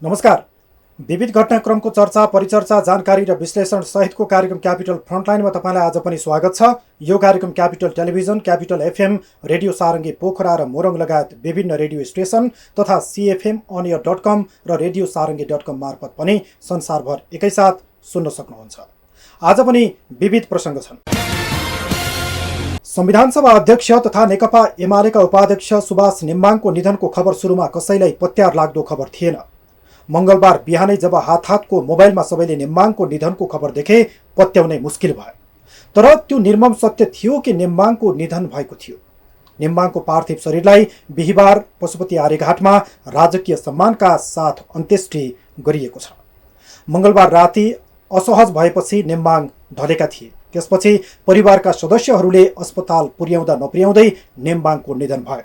नमस्कार। विविध घटनाक्रमको चर्चा, परिचर्चा, जानकारी र विश्लेषण सहितको कार्यक्रम क्यापिटल फ्रन्टलाइनमा तपाईँलाई आज पनि स्वागत छ। यो कार्यक्रम Capital Television, Capital FM, Radio Sarangi Pokhara र मोरङ लगायत विभिन्न रेडियो स्टेसन तथा cfmoneer.com र रेडियो सारङ्गी.com मार्फत पनि संसारभर एकैसाथ सुन्न सक्नुहुन्छ। आज पनि विविध प्रसङ्ग छन्। संविधानसभा अध्यक्ष तथा नेकपा एमालेका उपाध्यक्ष सुभाष नेम्बाङको निधनको खबर सुरुमा कसैलाई पत्यार लाग्दो खबर थिएन। मंगलबार बिहानै जब हातको मोबाइलमा सबैले नेम्बाङको निधनको खबर देखे, पत्याउनै मुस्किल भयो। तर त्यो निर्मम सत्य थियो कि नेम्बाङको निधन भएको थियो। नेम्बाङको पार्थिव शरीरलाई बिहिबार पशुपति आर्यघाटमा राजकीय सम्मानका साथ अन्त्येष्टि गरिएको छ। मंगलबार राति असहज भएपछि नेम्बाङ ढलेका थिए। त्यसपछि परिवारका सदस्यहरूले अस्पताल पुर्याउँदा नपुर्याउँदै नेम्बाङको निधन भयो।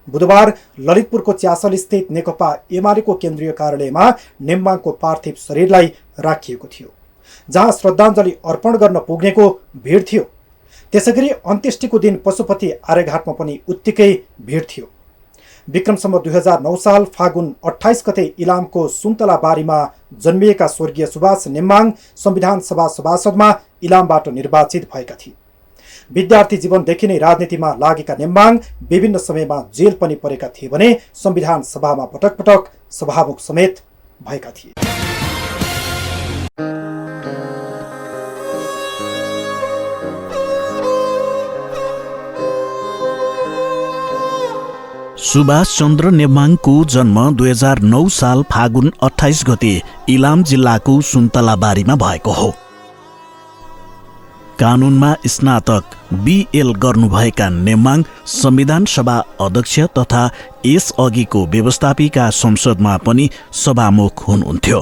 बुधबार ललितपुरको च्यासल स्थित नेकपा एमालेको केन्द्रीय कार्यालयमा नेम्बाङको पार्थिव शरीरलाई राखिएको थियो, जहाँ श्रद्धाञ्जली अर्पण गर्न पुग्नेको भिड थियो। त्यसैगरी अन्त्येष्टिको दिन पशुपति आर्यघाटमा पनि उत्तिकै भिड थियो। विक्रमसम्म 2009 साल फागुन 28 गते इलामको सुन्तला बारीमा जन्मिएका स्वर्गीय सुभाष नेम्बाङ संविधान सभा सभासदमा इलामबाट निर्वाचित भएका थिए। विद्यार्थी जीवनदेखि नै राजनीतिमा लागेका नेम्बाङ विभिन्न समयमा जेल पनि परेका थिए भने संविधान सभामा पटक पटक सभामुख समेत भएका थिए। सुभाष चन्द्र नेम्बाङको जन्म 2009 साल फागुन 28 गते इलाम जिल्लाको सुन्तलाबारीमा भएको हो। कानुनमा स्नातक बीएल गर्नुभएका नेम्बाङ संविधान सभा अध्यक्ष तथा यसअघिको व्यवस्थापिका संसदमा पनि सभामुख हुनुहुन्थ्यो।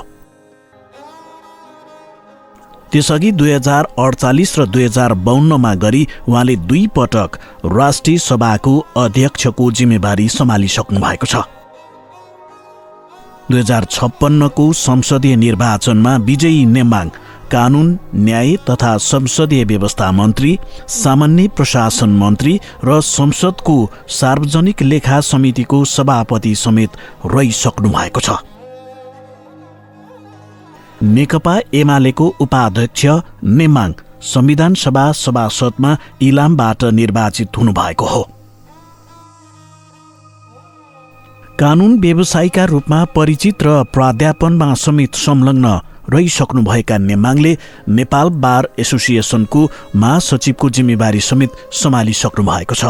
त्यसअघि 2048 र 2052 गरी उहाँले 2 पटक राष्ट्रिय सभाको अध्यक्षको जिम्मेवारी सम्हालिसक्नु भएको छ। 2056 को संसदीय निर्वाचनमा विजयी नेम्बाङ कानुन, न्याय तथा संसदीय व्यवस्था मन्त्री, सामान्य प्रशासन मन्त्री र संसदको सार्वजनिक लेखा समितिको सभापति समेत रहिसक्नु भएको छ। नेकपा एमालेको उपाध्यक्ष नेम्बाङ संविधान सभा सभासदमा इलामबाट निर्वाचित हुनुभएको हो। कानुन व्यवसायीका रूपमा परिचित र प्राध्यापनमा समेत संलग्न रहिसक्नुभएका नेम्बाङले नेपाल बार एसोसिएसनको महासचिवको जिम्मेवारी समेत सम्हालिसक्नु भएको छ।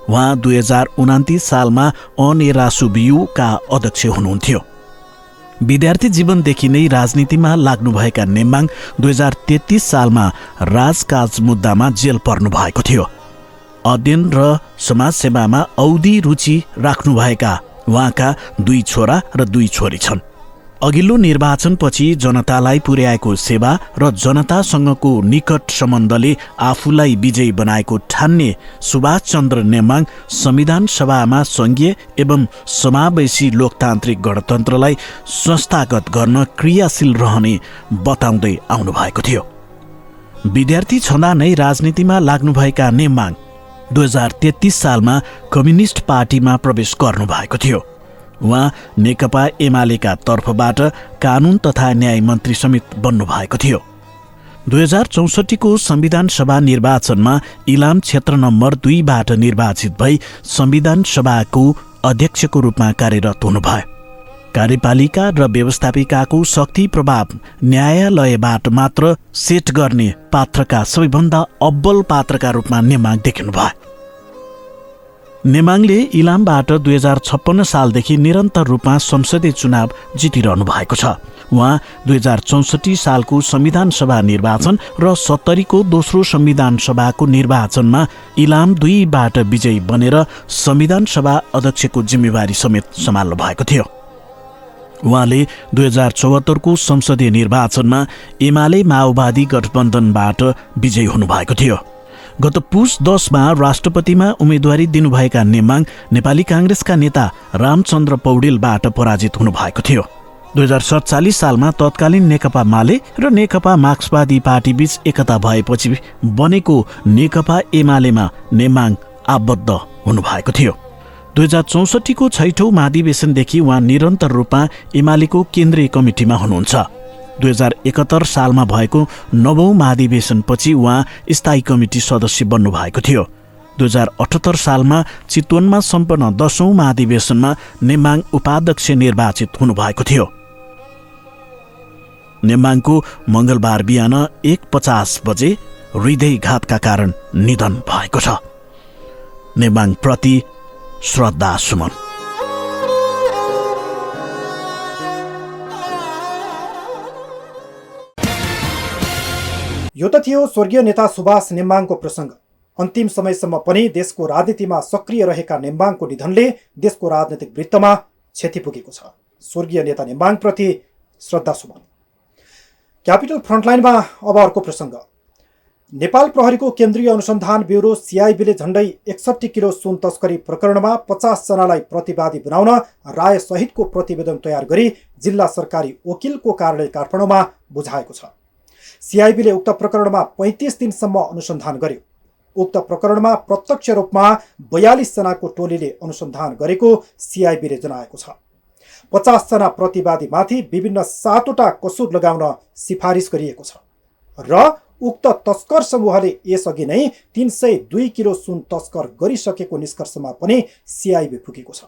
उहाँ 2029 सालमा अनेरासुबियुका अध्यक्ष हुनुहुन्थ्यो। विद्यार्थी जीवनदेखि नै राजनीतिमा लाग्नुभएका नेम्बाङ 2033 सालमा राजकाज मुद्दामा जेल पर्नु भएको थियो। अध्ययन र समाजसेवामा औधी रुचि राख्नुभएका उहाँका 2 छोरा र 2 छोरी छन्। अघिल्लो निर्वाचनपछि जनतालाई पुर्याएको सेवा र जनतासँगको निकट सम्बन्धले आफूलाई विजयी बनाएको ठान्ने सुभाष चन्द्र नेम्बाङ संविधान सभामा संघीय एवं समावेशी लोकतान्त्रिक गणतन्त्रलाई संस्थागत गर्न क्रियाशील रहने बताउँदै आउनुभएको थियो। विद्यार्थी छँदा नै राजनीतिमा लाग्नुभएका नेम्बाङ 2033 सालमा कम्युनिस्ट पार्टीमा प्रवेश गर्नुभएको थियो। उहाँ नेकपा एमालेका तर्फबाट कानुन तथा न्याय मन्त्री समेत बन्नुभएको थियो। 2064 को संविधान सभा निर्वाचनमा इलाम क्षेत्र नम्बर 2 बाट निर्वाचित भई संविधान सभाको अध्यक्षको रूपमा कार्यरत हुनुभयो। कार्यपालिका र व्यवस्थापिकाको शक्ति प्रभाव न्यायालयबाट मात्र सेट गर्ने पात्रका सबैभन्दा अब्बल पात्रका रूपमा नेम्बाङ देखिनुभयो। नेम्बाङले इलामबाट 2056 सालदेखि निरन्तर रूपमा संसदीय चुनाव जितिरहनु भएको छ। उहाँ 2064 सालको संविधान सभा निर्वाचन र 70 को दोस्रो संविधान सभाको निर्वाचनमा इलाम 2 बाट विजयी बनेर संविधान सभा अध्यक्षको जिम्मेवारी समेत सम्हाल्नु भएको थियो। उहाँले 2074 को संसदीय निर्वाचनमा एमाले माओवादी गठबन्धनबाट विजयी हुनुभएको थियो। गत पुस 10 मा राष्ट्रपतिमा उम्मेदवारी दिनुभएका नेम्बाङ नेपाली कांग्रेसका नेता रामचन्द्र पौडेलबाट पराजित हुनुभएको थियो। 2047 सालमा तत्कालीन नेकपा माले र नेकपा मार्क्सवादी पार्टी बीच एकता भएपछि बनेको नेकपा एमालेमा नेम्बाङ आबद्ध हुनुभएको थियो। 2064को छैठौँ महाधिवेशनदेखि उहाँ निरन्तर रूपमा एमालेको केन्द्रीय कमिटीमा हुनुहुन्छ। 2071 सालमा भएको 9औं महाधिवेशनपछि उहाँ स्थायी कमिटी सदस्य बन्नुभएको थियो। 2078 सालमा चितवनमा सम्पन्न 10औं महाधिवेशनमा नेमाङ उपाध्यक्ष निर्वाचित हुनुभएको थियो। नेमाङको मङ्गलबार बिहान 1:50 बजे हृदयघातका कारण निधन भएको छ। नेमाङ प्रति श्रद्धा सुमन। यो त थियो स्वर्गीय नेता सुभाष नेम्बाङको प्रसङ्ग। अन्तिम समयसम्म पनि देशको राजनीतिमा सक्रिय रहेका नेम्बाङको निधनले देशको राजनीतिक वृत्तमा क्षति पुगेको छ। स्वर्गीय नेता नेम्बाङप्रति श्रद्धा सुमन। क्यापिटल फ्रन्टलाइनमा अब अर्को प्रसङ्ग। नेपाल प्रहरीको केन्द्रीय अनुसन्धान ब्युरो सिआइबीले झण्डै 61 किलो सुन तस्करी प्रकरणमा 50 जनालाई प्रतिवादी बनाउन राय सहितको प्रतिवेदन तयार गरी जिल्ला सरकारी वकिलको कार्यालय काठमाडौँमा बुझाएको छ। सिआइबीले उक्त प्रकरणमा 35 दिनसम्म अनुसन्धान गर्यो। उक्त प्रकरणमा प्रत्यक्ष रूपमा 42 जनाको टोलीले अनुसन्धान गरेको सिआइबीले जनाएको छ। 50 जना प्रतिवादीमाथि विभिन्न 7वटा कसुर लगाउन सिफारिस गरिएको छ र उक्त तस्कर समूहले यसअघि नै 302 किलो सुन तस्कर गरिसकेको निष्कर्षमा पनि सिआइबी पुगेको छ।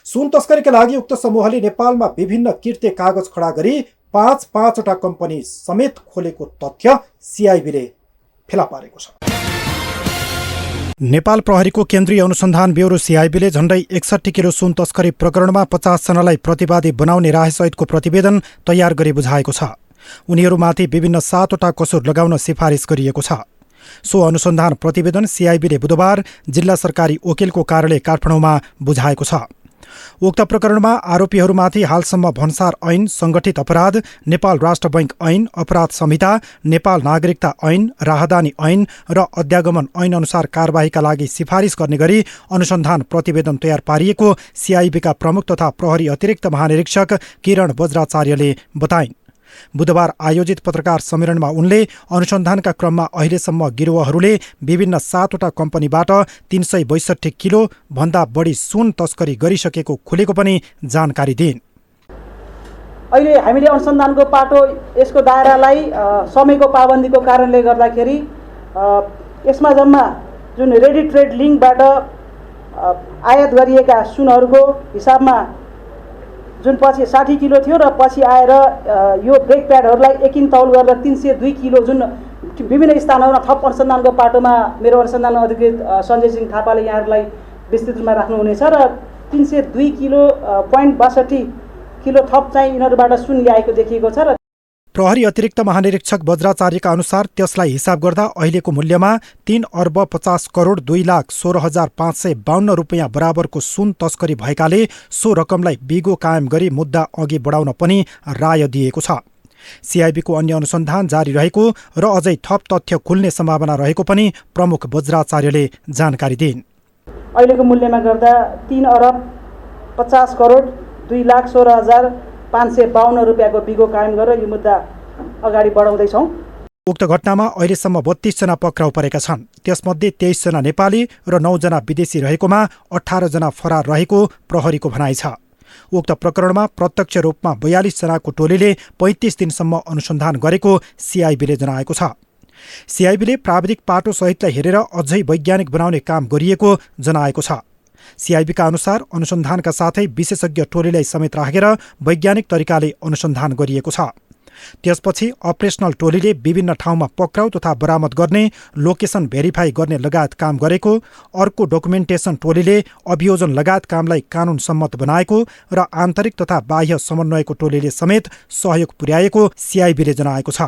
सुन तस्करीका लागि उक्त समूहले नेपालमा विभिन्न किर्ते कागज खडा गरी 5-5वटा कम्पनी समेत खोलेको तथ्य सिआइबीले फेला पारेको छ। नेपाल प्रहरीको केन्द्रीय अनुसन्धान ब्युरो सिआइबीले झण्डै 61 किलो सुन तस्करी प्रकरणमा 50 जनालाई प्रतिवादी बनाउने रायसहितको प्रतिवेदन तयार गरी बुझाएको छ। उनीहरूमाथि विभिन्न 7वटा कसुर लगाउन सिफारिस गरिएको छ। सो अनुसन्धान प्रतिवेदन सिआइबीले बुधबार जिल्ला सरकारी वकिलको कार्यालय काठमाडौँमा बुझाएको छ। उक्त प्रकरणमा आरोपीहरूमाथि हालसम्म भन्सार ऐन, सङ्गठित अपराध, नेपाल राष्ट्र बैङ्क ऐन, अपराध संहिता, नेपाल नागरिकता ऐन, राहदानी ऐन र अध्यागमन ऐन अनुसार कारबाहीका लागि सिफारिस गर्ने गरी अनुसन्धान प्रतिवेदन तयार पारिएको सिआइबीका प्रमुख तथा प्रहरी अतिरिक्त महानिरीक्षक किरण बज्राचार्यले बताइन्। बुधबार आयोजित पत्रकार सम्मेलनमा उनले अनुसन्धानका क्रममा अहिलेसम्म गिरोहहरूले विभिन्न 7वटा कम्पनीबाट 362 किलो भन्दा बढी सुन तस्करी गरिसकेको खुलेको पनि जानकारी दिइन्। अहिले हामीले अनुसन्धानको पाटो यसको दायरालाई समयको पाबन्दीको कारणले गर्दाखेरि यसमा जम्मा जुन रेडी ट्रेड लिङ्कबाट आयात गरिएका सुनहरूको हिसाबमा जुन पछि 60 किलो थियो र पछि आएर यो ब्रेक प्याडहरूलाई एकिन तौल गरेर 302 किलो जुन विभिन्न स्थानहरूमा थप अनुसन्धानको पाटोमा मेरो अनुसन्धान अधिकृत सञ्जय सिंह थापाले यहाँहरूलाई विस्तृत रूपमा राख्नुहुनेछ र 302 किलो 0.62 किलो थप चाहिँ यिनीहरूबाट सुन ल्याएको देखिएको छ। र प्रहरी अतिरिक्त महानिरीक्षक बज्राचार्यका अनुसार त्यसलाई हिसाब गर्दा अहिलेको मूल्यमा 3,50,02,16,552 रुपियाँ बराबरको सुन तस्करी भएकाले सो रकमलाई बिगो कायम गरी मुद्दा अघि बढाउन पनि राय दिएको छ। सिआइबीको अन्य अनुसन्धान जारी रहेको र अझै थप तथ्य खुल्ने सम्भावना रहेको पनि प्रमुख बज्राचार्यले जानकारी दिइन्। अहिलेको मूल्यमा गर्दा 3,50,02,16,552 रुपियाँको बिगो कायम गरेर यो मुद्दा अगाडि बढाउँदैछौँ। उक्त घटनामा अहिलेसम्म 32 जना पक्राउ परेका छन्। त्यसमध्ये 23 जना नेपाली र 9 जना विदेशी रहेकोमा 18 जना फरार रहेको प्रहरीको भनाइ छ। उक्त प्रकरणमा प्रत्यक्ष रूपमा 42 जनाको टोलीले 35 दिनसम्म अनुसन्धान गरेको सिआइबीले जनाएको छ। सिआइबीले प्राविधिक पाटो सहितलाई हेरेर अझै वैज्ञानिक बनाउने काम गरिएको जनाएको छ। सिआइबीका अनुसार अनुसन्धानका साथै विशेषज्ञ टोलीलाई समेत राखेर वैज्ञानिक तरिकाले अनुसन्धान गरिएको छ। त्यसपछि अपरेसनल टोलीले विभिन्न ठाउँमा पक्राउ तथा बरामद गर्ने, लोकेसन भेरिफाई गर्ने लगायत काम गरेको, अर्को डकुमेन्टेसन टोलीले अभियोजन लगायत कामलाई कानुन सम्मत बनाएको र आन्तरिक तथा बाह्य समन्वयको टोलीले समेत सहयोग पुर्याएको सिआइबीले जनाएको छ।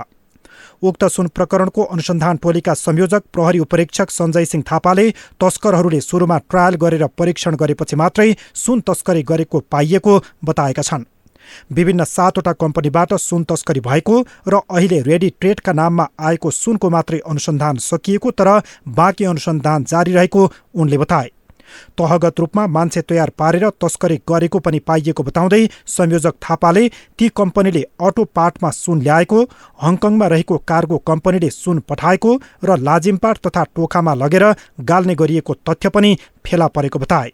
उक्त सुन प्रकरणको अनुसन्धान टोलीका संयोजक प्रहरी उपरीक्षक सञ्जय सिंह थापाले तस्करहरूले सुरुमा ट्रायल गरेर परीक्षण गरेपछि मात्रै सुन तस्करी गरेको पाइएको बताएका छन्। विभिन्न 7वटा कम्पनीबाट सुन तस्करी भएको र अहिले रेडी ट्रेडका नाममा आएको सुनको मात्रै अनुसन्धान सकिएको तर बाँकी अनुसन्धान जारी रहेको उनले बताए। तहगत रूपमा मान्छे तयार पारेर तस्करी गरेको पनि पाइएको बताउँदै संयोजक थापाले ती कम्पनीले अटो पार्टमा सुन ल्याएको, हङकङमा रहेको कार्गो कम्पनीले सुन पठाएको र लाजिमपाट तथा टोखामा लगेर गाल्ने गरिएको तथ्य पनि फेला परेको बताए।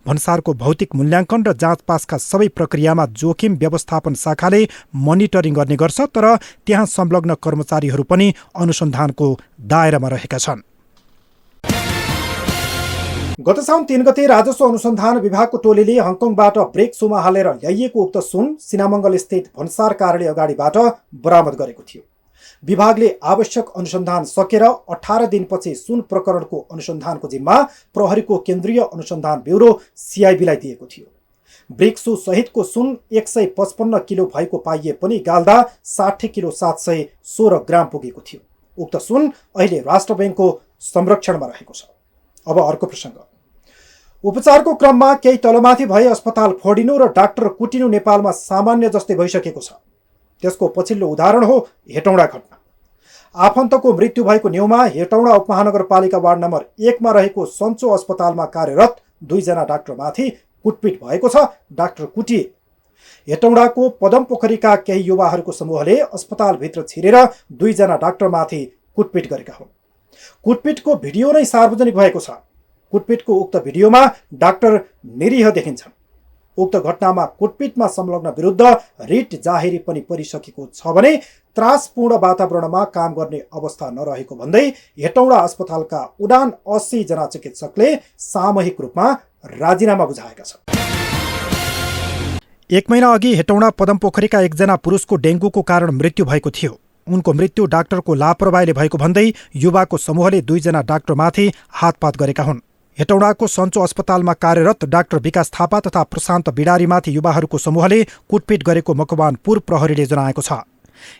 भन्सारको भौतिक मूल्याङ्कन र जाँच पासका सबै प्रक्रियामा जोखिम व्यवस्थापन शाखाले मोनिटरिङ गर्ने गर्छ, तर त्यहाँ संलग्न कर्मचारीहरू पनि अनुसन्धानको दायरामा रहेका छन्। गत साउन 3 गते राजस्व अनुसन्धान विभागको टोलीले हङकङबाट ब्रेक सोमा हालेर ल्याइएको उक्त सुन सिनामङ्गल स्थित भन्सार कार्यालय अगाडिबाट बरामद गरेको थियो। विभागले आवश्यक अनुसन्धान सकेर 18 दिनपछि सुन प्रकरणको अनुसन्धानको जिम्मा प्रहरीको केन्द्रीय अनुसन्धान ब्युरो CIB लाई दिएको थियो। ब्रिक्सु सहितको सुन 155 किलो भएको पाइए पनि गाल्दा 60 किलो 716 ग्राम पुगेको थियो। उक्त सुन अहिले राष्ट्र ब्याङ्कको संरक्षणमा रहेको छ। अब अर्को प्रसङ्ग। उपचारको क्रममा केही तलमाथि भए अस्पताल फोडिनु र डाक्टर कुटिनु नेपालमा सामान्य जस्तै भइसकेको छ। त्यसको पछिल्लो उदाहरण हो हेटौँडा घटना। आफन्तको मृत्यु भएको न्युमा हेटौँडा उपमहानगरपालिका वार्ड नम्बर 1 मा रहेको सन्चो अस्पतालमा कार्यरत 2 जना डाक्टरमाथि कुटपिट भएको छ। डाक्टर कुटिए। हेटौँडाको पदमपोखरीका केही युवाहरूको समूहले अस्पतालभित्र छिरेर 2 जना डाक्टरमाथि कुटपिट गरेका हुन्। कुटपिटको भिडियो नै सार्वजनिक भएको छ। कुटपिटको उक्त भिडियोमा डाक्टर निरीह देखिन्छन्। उक्त घटनामा कुटपिटमा संलग्न विरुद्ध रिट जाहेरी पनि परिसकेको छ भने त्रासपूर्ण वातावरणमा काम गर्ने अवस्था नरहेको भन्दै हेटौँडा अस्पतालका उडान 80 जना चिकित्सकले सामूहिक रूपमा राजीनामा बुझाएका छन्। 1 महिना अघि हेटौँडा पदमपोखरीका एकजना पुरुषको डेङ्गुको कारण मृत्यु भएको थियो। उनको मृत्यु डाक्टरको लापरवाहीले भएको भन्दै युवाको समूहले 2 जना डाक्टरमाथि हातपात गरेका हुन्। हेटौँडाको सन्चो अस्पतालमा कार्यरत डाक्टर विकास थापा तथा प्रशान्त बिडारीमाथि युवाहरूको समूहले कुटपिट गरेको मकवानपुर प्रहरीले जनाएको छ।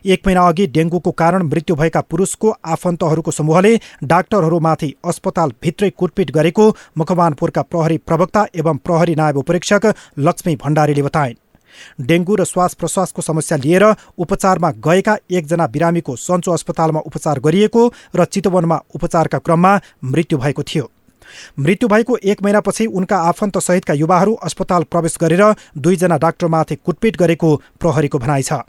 1 महिना अघि डेङ्गुको कारण मृत्यु भएका पुरुषको आफन्तहरूको समूहले डाक्टरहरूमाथि अस्पतालभित्रै कुटपिट गरेको मकवानपुरका प्रहरी प्रवक्ता एवं प्रहरी नायब उपरीक्षक लक्ष्मी भण्डारीले बताइन्। डेङ्गु र श्वास प्रश्वासको समस्या लिएर उपचारमा गएका 1 जना बिरामीको सन्चो अस्पतालमा उपचार गरिएको र चितवनमा उपचारका क्रममा मृत्यु भएको थियो। मृत्यु भएको 1 महिनापछि उनका आफन्त सहितका युवाहरू अस्पताल प्रवेश गरेर 2 जना डाक्टरमाथि कुटपिट गरेको प्रहरीको भनाइ छ।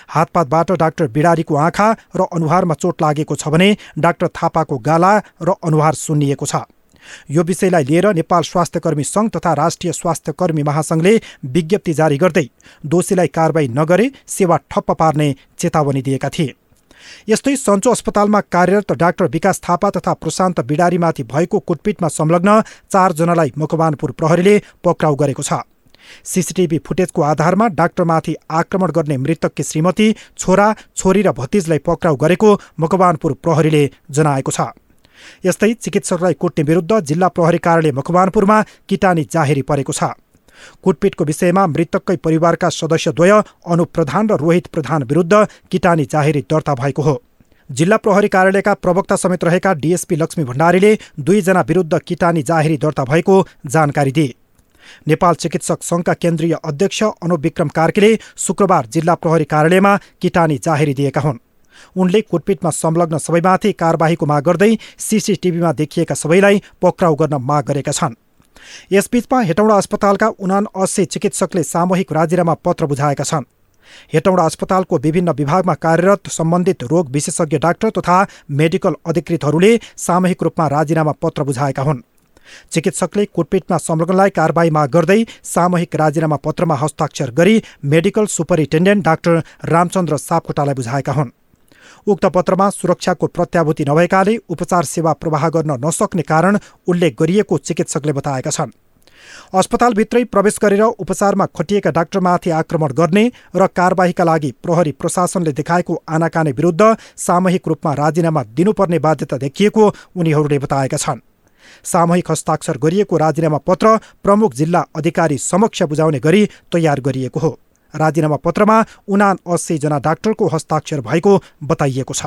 हातपातबाट डाक्टर बिडारीको आँखा र अनुहारमा चोट लागेको छ भने डाक्टर थापाको गाला र अनुहार सुन्निएको छ। यो विषयलाई लिएर नेपाल स्वास्थ्यकर्मी सङ्घ तथा राष्ट्रिय स्वास्थ्यकर्मी महासङ्घले विज्ञप्ति जारी गर्दै दोषीलाई कारबाही नगरे सेवा ठप्प पार्ने चेतावनी दिएका थिए। यस्तै सन्चो अस्पतालमा कार्यरत डाक्टर विकास थापा तथा प्रशान्त बिडारीमाथि भएको कुटपिटमा संलग्न 4 जनालाई मकवानपुर प्रहरीले पक्राउ गरेको छ। CCTV फुटेजको आधारमा डाक्टरमाथि आक्रमण गर्ने मृतककी श्रीमती, छोरा, छोरी र भतिजलाई पक्राउ गरेको मकवानपुर प्रहरीले जनाएको छ। यस्तै चिकित्सकलाई कुट्ने विरुद्ध जिल्ला प्रहरी कार्यालय मकवानपुरमा किटानी जाहेरी परेको छ। कुटपिटको विषयमा मृतककै परिवारका सदस्यद्वय अनुप प्रधान र रोहित प्रधान विरुद्ध किटानी जाहेरी दर्ता भएको हो। जिल्ला प्रहरी कार्यालयका प्रवक्ता समेत रहेका DSP लक्ष्मी भण्डारीले 2 जना विरुद्ध किटानी जाहेरी दर्ता भएको जानकारी दिए। नेपाल चिकित्सक सङ्घका केन्द्रीय अध्यक्ष अनुप विक्रम कार्कीले शुक्रबार जिल्ला प्रहरी कार्यालयमा किटानी जाहेरी दिएका हुन्। उनले कुटपिटमा संलग्न सबैमाथि कारबाहीको माग गर्दै CCTVमा देखिएका सबैलाई पक्राउ गर्न माग गरेका छन्। यसबीचमा हेटौँडा अस्पतालका 79 चिकित्सकले सामूहिक राजीनामा पत्र बुझाएका छन्। हेटौँडा अस्पतालको विभिन्न विभागमा कार्यरत सम्बन्धित रोग विशेषज्ञ डाक्टर तथा मेडिकल अधिकृतहरूले सामूहिक रूपमा राजीनामा पत्र बुझाएका हुन्। चिकित्सकले कुटपिटमा संलग्नलाई कारबाही माग गर्दै सामूहिक राजीनामा पत्रमा हस्ताक्षर गरी मेडिकल सुपरिन्टेन्डेन्ट डाक्टर रामचन्द्र सापकोटालाई बुझाएका हुन्। उक्त पत्रमा सुरक्षाको प्रत्याभूति नभएकाले उपचार सेवा प्रवाह गर्न नसक्ने कारण उल्लेख गरिएको चिकित्सकले बताएका छन्। अस्पतालभित्रै प्रवेश गरेर उपचारमा खटिएका डाक्टरमाथि आक्रमण गर्ने र कारबाहीका लागि प्रहरी प्रशासनले देखाएको आनाकानी विरुद्ध सामूहिक रूपमा राजीनामा दिनुपर्ने बाध्यता देखिएको उनीहरूले बताएका छन्। सामूहिक हस्ताक्षर गरिएको राजीनामा पत्र प्रमुख जिल्ला अधिकारी समक्ष बुझाउने गरी तयार गरिएको हो। राजीनामा पत्रमा 79 जना डाक्टरको हस्ताक्षर भएको बताइएको छ।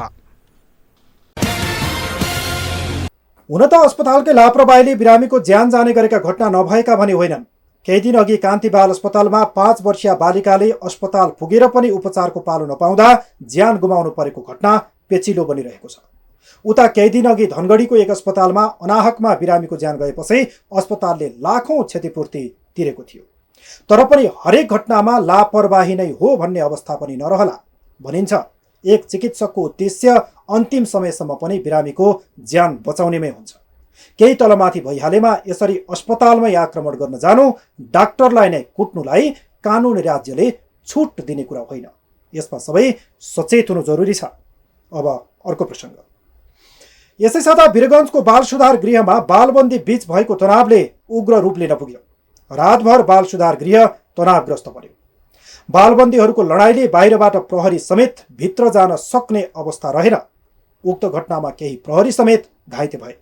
हुन त अस्पतालकै लापरवाहीले बिरामीको ज्यान जाने गरेका घटना नभएका भने होइनन्। केही दिन अघि कान्ति बाल अस्पतालमा 5 वर्षीय बालिकाले अस्पताल पुगेर पनि उपचारको पालो नपाउँदा ज्यान गुमाउनु परेको घटना पेचिलो बनिरहेको छ। उता केही दिन अघि धनगढीको एक अस्पतालमा अनाहकमा बिरामीको ज्यान गएपछि अस्पतालले लाखौं क्षतिपूर्ति तिरेको थियो। तर पनि हरेक घटनामा लापरवाही नै हो भन्ने अवस्था पनि नरहला भनिन्छ। एक चिकित्सकको उद्देश्य अन्तिम समयसम्म पनि बिरामीको ज्यान बचाउनेमै हुन्छ। केही तलमाथि भइहालेमा यसरी अस्पतालमै आक्रमण गर्न जानु, डाक्टरलाई नै कुट्नुलाई कानुन राज्यले छुट दिने कुरा होइन। यसमा सबै सचेत हुनु जरुरी छ। अब अर्को प्रसङ्ग। यसै साता वीरगञ्जको बाल सुधार गृहमा बालबन्दी बीच भएको तनावले उग्र रूप लिन पुग्यो। रातभर बाल सुधार गृह तनावग्रस्त बन्यो। बालबन्दीहरूको लडाइँले बाहिरबाट प्रहरी समेत भित्र जान सक्ने अवस्था रहेन। उक्त घटनामा केही प्रहरी समेत घाइते भए।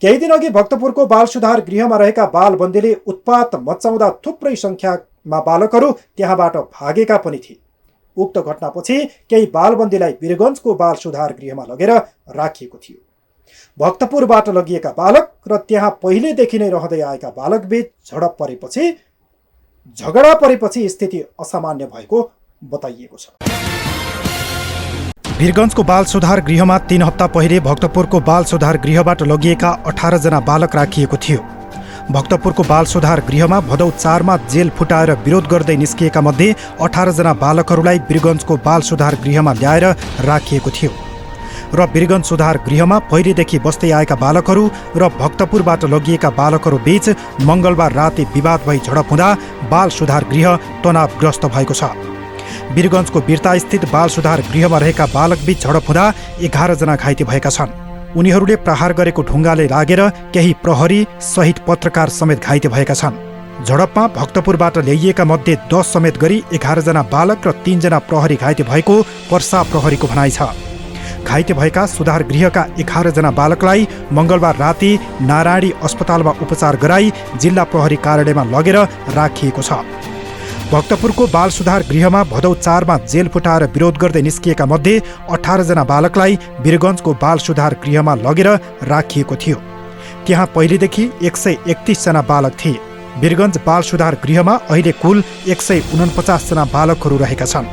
केही दिन अघि भक्तपुरको बाल सुधार गृहमा रहेका बालबन्दीले उत्पात मचाउँदा थुप्रै सङ्ख्यामा बालकहरू त्यहाँबाट भागेका पनि थिए। उक्त घटनापछि केही बालबन्दीलाई वीरगञ्जको बाल सुधार गृहमा लगेर राखिएको थियो। भक्तपुरबाट लगिएका बालक र त्यहाँ पहिलेदेखि नै रहँदै आएका बालकबीच झगडा परेपछि स्थिति असामान्य भएको बताइएको छ। वीरगञ्जको बाल सुधार गृहमा 3 हप्ता पहिले भक्तपुरको बाल सुधार गृहबाट लगिएका 18 जना बालक राखिएको थियो। भक्तपुरको बाल सुधार गृहमा भदौ 4 मा जेल फुटाएर विरोध गर्दै निस्किएका मध्ये 18 जना बालकहरूलाई वीरगञ्जको बाल सुधार गृहमा ल्याएर राखिएको थियो र वीरगञ्ज सुधार गृहमा पहिलेदेखि बस्दै आएका बालकहरू र भक्तपुरबाट लगिएका बालकहरू बीच मङ्गलबार राति विवाद भई झडप हुँदा बाल सुधार गृह तनावग्रस्त भएको छ। वीरगञ्जको बिर्तास्थित बाल सुधार गृहमा रहेका बालकबीच झडप हुँदा 11 जना घाइते भएका छन्। उनीहरूले प्रहार गरेको ढुङ्गाले लागेर केही प्रहरी सहित पत्रकार समेत घाइते भएका छन्। झडपमा भक्तपुरबाट ल्याइएका मध्ये 10 समेत गरी 11 जना बालक र 3 जना प्रहरी घाइते भएको पर्सा प्रहरीको भनाइ छ। घाइते भएका सुधार गृहका 11 जना बालकलाई मङ्गलबार राति नारायणी अस्पतालमा उपचार गराई जिल्ला प्रहरी कार्यालयमा लगेर राखिएको छ। भक्तपुरको बाल सुधार गृहमा भदौ 4 मा जेल फुटाएर विरोध गर्दै निस्किएका मध्ये 18 जना बालकलाई वीरगञ्जको बाल सुधार गृहमा लगेर राखिएको थियो। त्यहाँ पहिलेदेखि 131 जना बालक थिए। वीरगञ्ज बाल सुधार गृहमा अहिले कुल 149 जना बालकहरू रहेका छन्।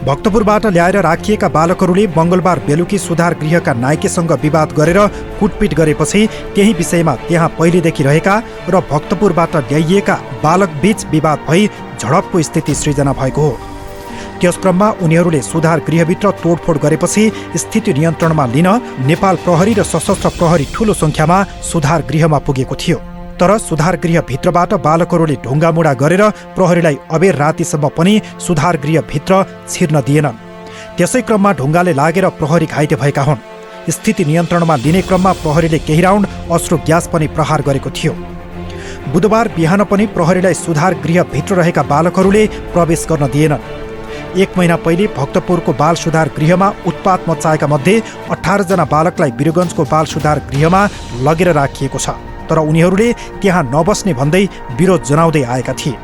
भक्तपुरबाट ल्याएर राखिएका बालकहरूले मङ्गलबार बेलुकी सुधार गृहका नायकेसँग विवाद गरेर कुटपिट गरेपछि केही विषयमा त्यहाँ पहिलेदेखि रहेका र भक्तपुरबाट ल्याइएका बालक बीच विवाद भई झडपको स्थिति सृजना भएको हो। त्यस क्रममा उनीहरूले सुधार गृहभित्र तोडफोड गरेपछि स्थिति नियन्त्रणमा लिन नेपाल प्रहरी र सशस्त्र प्रहरी ठूलो सङ्ख्यामा सुधार गृहमा पुगेको थियो। तर सुधार गृहभित्रबाट बालकहरूले ढुङ्गामुढा गरेर प्रहरीलाई अबेर रातिसम्म पनि सुधार गृहभित्र छिर्न दिएनन्। त्यसै क्रममा ढुङ्गाले लागेर प्रहरी घाइते भएका हुन्। स्थिति नियन्त्रणमा लिने क्रममा प्रहरीले केही राउन्ड अश्रु ग्यास पनि प्रहार गरेको थियो। बुधबार बिहान पनि प्रहरीलाई सुधार गृहभित्र रहेका बालकहरूले प्रवेश गर्न दिएनन्। 1 महिना पहिले भक्तपुरको बाल सुधार गृहमा उत्पात मचाएका मध्ये 18 जना बालकलाई वीरगञ्जको बाल सुधार गृहमा लगेर राखिएको छ। तर उनीहरूले त्यहाँ नबस्ने भन्दै विरोध जनाउँदै आएका थिए।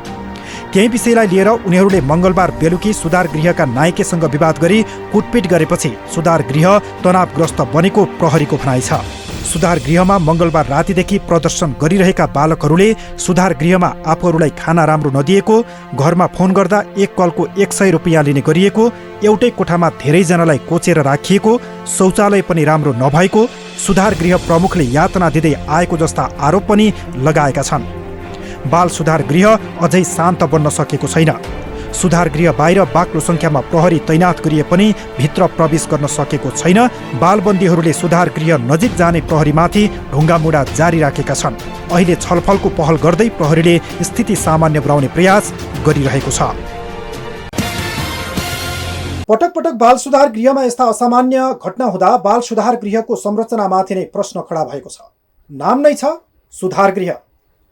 केही विषयलाई लिएर उनीहरूले मङ्गलबार बेलुकी सुधार गृहका नायकेसँग विवाद गरी कुटपिट गरेपछि सुधार गृह तनावग्रस्त बनेको प्रहरीको भनाइ छ। सुधार गृहमा मङ्गलबार रातिदेखि प्रदर्शन गरिरहेका बालकहरूले सुधार गृहमा आफूहरूलाई खाना राम्रो नदिएको, घरमा फोन गर्दा 1 कलको 100 रुपियाँ लिने गरिएको, एउटै कोठामा धेरैजनालाई कोचेर राखिएको, शौचालय पनि राम्रो नभएको, सुधार गृह प्रमुखले यातना दिँदै आएको जस्ता आरोप पनि लगाएका छन्। बाल सुधार गृह अझै शान्त बन्न सकेको छैन। सुधार गृह बाहिर बाक्लो सङ्ख्यामा प्रहरी तैनात गरिए पनि भित्र प्रवेश गर्न सकेको छैन। बालबन्दीहरूले सुधार गृह नजिक जाने प्रहरीमाथि ढुङ्गामुढा जारी राखेका छन्। अहिले छलफलको पहल गर्दै प्रहरीले स्थिति सामान्य बनाउने प्रयास गरिरहेको छ। पटक पटक बाल सुधार गृहमा यस्ता असामान्य घटना हुँदा बाल सुधार गृहको संरचनामाथि नै प्रश्न खडा भएको छ। नाम नै छ सुधार गृह।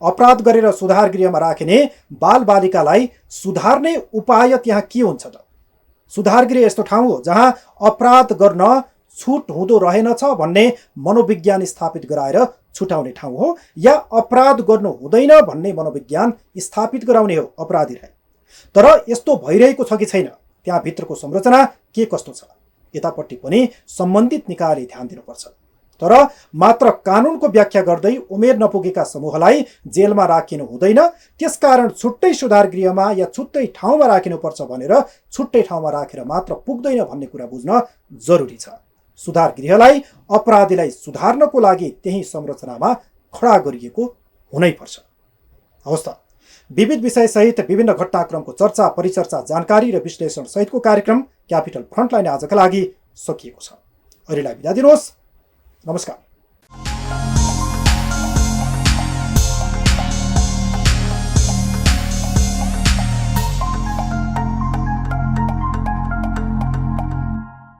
अपराध गरेर सुधार गृहमा राखिने बालबालिकालाई सुधार्ने उपाय त्यहाँ के हुन्छ त? सुधार गृह यस्तो ठाउँ हो जहाँ अपराध गर्न छुट हुँदो रहेनछ भन्ने मनोविज्ञान स्थापित गराएर छुटाउने ठाउँ हो, या अपराध गर्नु हुँदैन भन्ने मनोविज्ञान स्थापित गराउने हो अपराधीलाई? तर यस्तो भइरहेको छ कि छैन? त्यहाँ भित्रको संरचना के कस्तो छ? यतापट्टि पनि सम्बन्धित निकायले ध्यान दिनुपर्छ। तर मात्र कानुनको व्याख्या गर्दै उमेर नपुगेका समूहलाई जेलमा राखिनु हुँदैन, त्यसकारण छुट्टै सुधार गृहमा या छुट्टै ठाउँमा राखिनुपर्छ भनेर छुट्टै ठाउँमा राखेर मात्र पुग्दैन भन्ने कुरा बुझ्न जरुरी छ। सुधार गृहलाई अपराधीलाई सुधार्नको लागि त्यही संरचनामा खडा गरिएको हुनैपर्छ। हवस् त, विविध विषयसहित विभिन्न घटनाक्रमको चर्चा, परिचर्चा, जानकारी र विश्लेषण सहितको कार्यक्रम क्यापिटल फ्रन्टलाइन आजका लागि सकिएको छ। अहिलेलाई बिदा दिनुहोस्। नमस्कार।